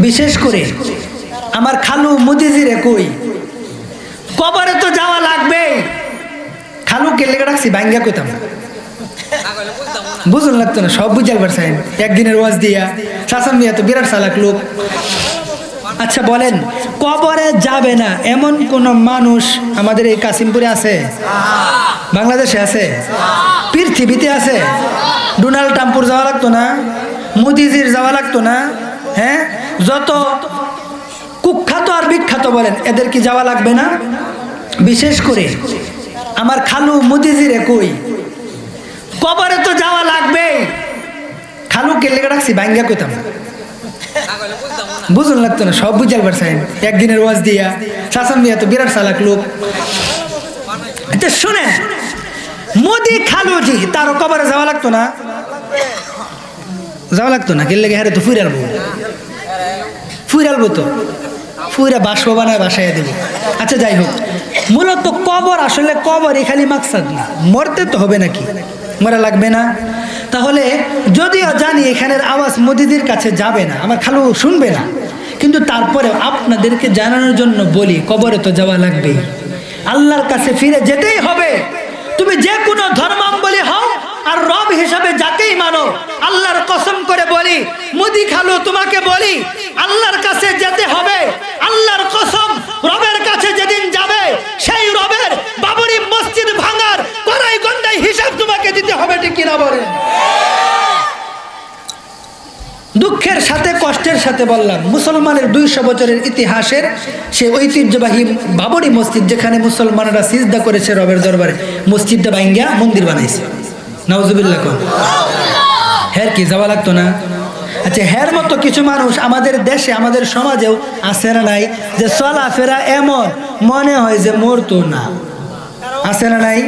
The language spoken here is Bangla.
বিশেষ করে আমার খালু মুদিজিরে কই কবরে তো যাওয়া লাগবে। খালু কে লেগে রাখছি ভাঙ্গা কইতাম বুঝুন লাগতো না, সব বুঝাল পারছেন একদিনের ওয়াজ দিয়া। শাসন মিয়া তো বিরাট চালাক লোক। আচ্ছা বলেন, কবরে যাবে না এমন কোন মানুষ আমাদের এই কাশিমপুরে আছে? বাংলাদেশে আছে? পৃথিবীতে আছে? ডোনাল্ড ট্রাম্পুর যাওয়া লাগতো না? মোদিজির যাওয়া লাগতো না? হ্যাঁ, যত কুখ্যাত আর বিখ্যাত বলেন এদের কি যাওয়া লাগবে না? বিশেষ করে আমার খালু মোদিজিরে কই কবরে তো যাওয়া লাগবে। খালু কে লেগে রাখছি ভাঙ্গা কইতাম বুঝুন লাগতো না, সব বুঝাল পারছেন একদিনের ওয়াজ দিয়া। শাসন মিয়া তো বিরাট চালাক লোক। আচ্ছা শুনেন, মোদি খালুজি তার কবরে যাওয়া লাগতো না? যাওয়া লাগতো না? কে লেগে হ্যাঁ তো ফুইরালবো তো ফুইরা বাসবো বানায় বাসায় দেবো। আচ্ছা যাই হোক, মূলত কবর আসলে কবরই খালি মাকসাদ না, মরতে তো হবে নাকি? মরা লাগবে না? তাহলে যদিও জানি এখানের আওয়াজ মোদিদের কাছে যাবে না, আমার খালু শুনবে না, কিন্তু তারপরে আপনাদেরকে জানানোর জন্য বলি কবরে তো যাওয়া লাগবেই। আল্লাহর কাছে ফিরে যেতেই হবে। তুমি যে কোনো ধর্মাবলম্বী হও আর রব হিসাবে যাকেই মানো, আল্লাহর কসম করে বলি মোদি খালু তোমাকে বলি আল্লাহর কাছে যেতে হবে। আল্লাহর কসম, রবের কাছে যেদিন যাবে সেই রবের বাবরি মসজিদ ভাঙার কড়াই গন্ডাই হিসাব তোমাকে দিতে হবে, ঠিক কিনা বলেন? দুঃখের সাথে কষ্টের সাথে বললাম, মুসলমানের 200 বছরের ইতিহাসের সে ঐতিহ্যবাহী বাবরি মসজিদ, যেখানে মুসলমানরা সিজদা করেছে রবের দরবারে, মসজিদটা ভাঙ্গা মন্দির বানাইছে। নাউজুবিল্লাহ। হের কি যাওয়া লাগতো না? আচ্ছা, হের মতো কিছু মানুষ আমাদের দেশে আমাদের সমাজেও আছে না নাই, যে চলাফেরা এমন মনে হয় যে মরতো না? আছে না নাই?